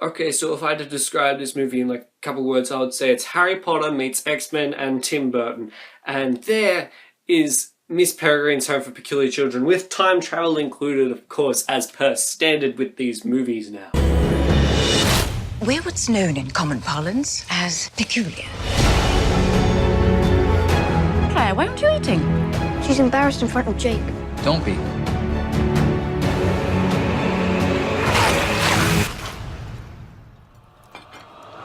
Okay, so if I had to describe this movie in like a couple words, I would say it's Harry Potter meets X-Men and Tim Burton. And there is Miss Peregrine's Home for Peculiar Children, with time travel included, of course, as per standard with these movies now. We're what's known in common parlance as peculiar. Claire, why aren't you eating? She's embarrassed in front of Jake. Don't be.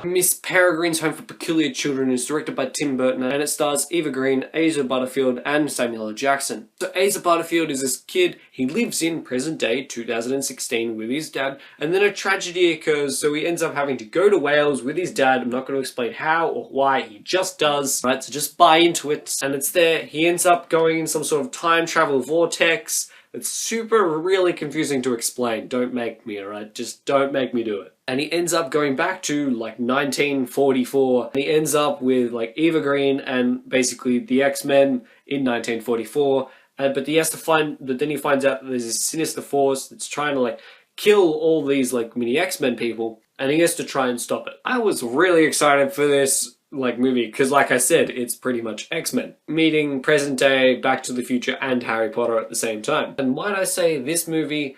Miss Peregrine's Home for Peculiar Children is directed by Tim Burton, and it stars Eva Green, Asa Butterfield, and Samuel L.Jackson. So Asa Butterfield is this kid. He lives in present day 2016 with his dad, and then a tragedy occurs, so he ends up having to go to Wales with his dad. I'm not going to explain how or why, he just does, right? So just buy into it, and it's there. He ends up going in some sort of time travel vortex. It's really confusing to explain. Don't make me, alright? Just don't make me do it. And he ends up going back to like 1944. And he ends up with like Eva Green and basically the X-Men in 1944. But then he finds out that there's this sinister force that's trying to like kill all these like mini X-Men people, and he has to try and stop it. I was really excited for this movie, because like I said, it's pretty much X-Men meeting present day, Back to the Future, and Harry Potter at the same time. And might I say, this movie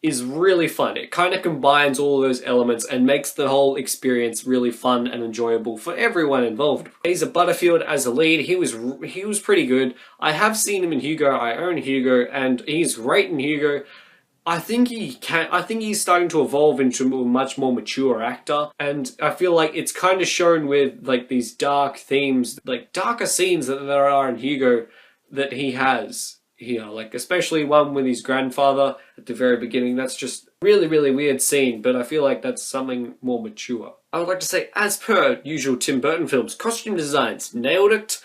is really fun. It kind of combines all those elements and makes the whole experience really fun and enjoyable for everyone involved. Asa Butterfield as a lead, he was pretty good. I have seen him in Hugo. I own Hugo, and he's great in Hugo. I think he's starting to evolve into a much more mature actor, and I feel like it's kind of shown with like these dark themes, like darker scenes that there are in Hugo that he has here, like especially one with his grandfather at the very beginning. That's just really weird scene, but I feel like that's something more mature. I would like to say, as per usual Tim Burton films, costume designs, nailed it.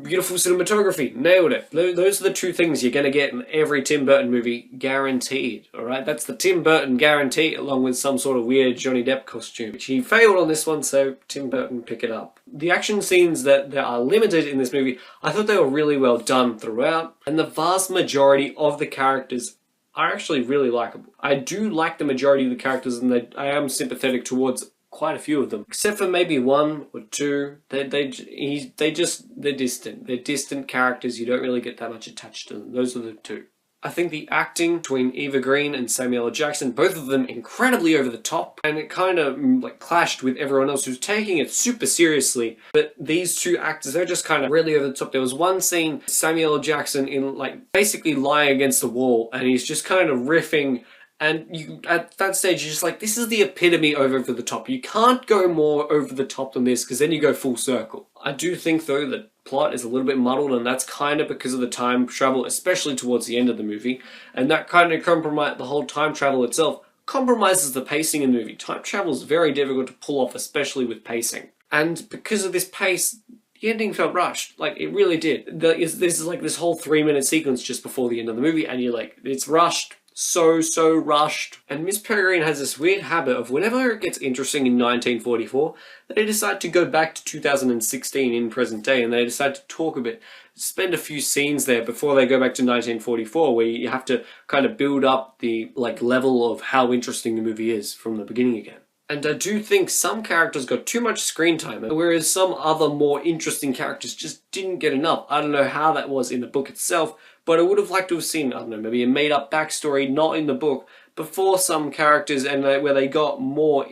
Beautiful cinematography, nailed it. Those are the two things you're going to get in every Tim Burton movie, guaranteed. Alright, that's the Tim Burton guarantee, along with some sort of weird Johnny Depp costume, which he failed on this one, so Tim Burton, pick it up. The action scenes that are limited in this movie, I thought they were really well done throughout, and the vast majority of the characters are actually really likable. I do like the majority of the characters, and I am sympathetic towards quite a few of them, except for maybe one or two. They're distant. They're distant characters. You don't really get that much attached to them. Those are the two. I think the acting between Eva Green and Samuel L. Jackson, both of them incredibly over the top, and it kind of like clashed with everyone else who's taking it super seriously. But these two actors, they're just kind of really over the top. There was one scene, Samuel L. Jackson in like basically lying against the wall, and he's just kind of riffing. And at that stage, you're just like, this is the epitome over the top. You can't go more over the top than this, because then you go full circle. I do think, though, that plot is a little bit muddled, and that's kind of because of the time travel, especially towards the end of the movie. And that kind of the whole time travel itself compromises the pacing in the movie. Time travel is very difficult to pull off, especially with pacing. And because of this pace, the ending felt rushed. Like, it really did. This is like this whole 3-minute sequence just before the end of the movie, and you're like, it's rushed. So rushed. And Miss Peregrine has this weird habit of whenever it gets interesting in 1944, they decide to go back to 2016 in present day, and they decide to talk a bit, spend a few scenes there before they go back to 1944, where you have to kind of build up the level of how interesting the movie is from the beginning again. And I do think some characters got too much screen time, whereas some other more interesting characters just didn't get enough. I don't know how that was in the book itself, but I would have liked to have seen, I don't know, maybe a made-up backstory, not in the book, before some characters, and where they got more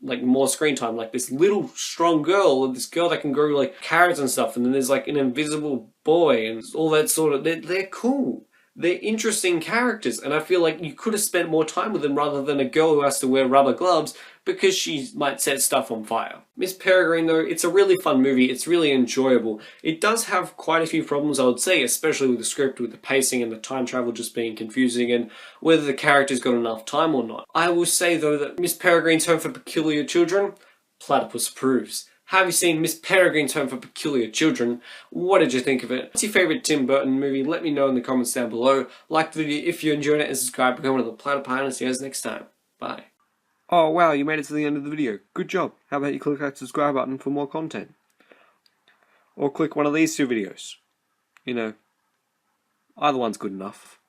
more screen time, like this little strong girl, this girl that can grow like carrots and stuff, and then there's like an invisible boy, and all that sort of, they're cool. They're interesting characters, and I feel like you could have spent more time with them rather than a girl who has to wear rubber gloves because she might set stuff on fire. Miss Peregrine, though, it's a really fun movie. It's really enjoyable. It does have quite a few problems, I would say, especially with the script, with the pacing and the time travel just being confusing, and whether the character's got enough time or not. I will say, though, that Miss Peregrine's Home for Peculiar Children, Platypus approves. Have you seen Miss Peregrine's Home for Peculiar Children? What did you think of it? What's your favourite Tim Burton movie? Let me know in the comments down below. Like the video if you enjoyed it, and subscribe. Become one of the Platypus, and see you guys next time. Bye. Oh wow, you made it to the end of the video. Good job. How about you click that subscribe button for more content? Or click one of these two videos. You know, either one's good enough.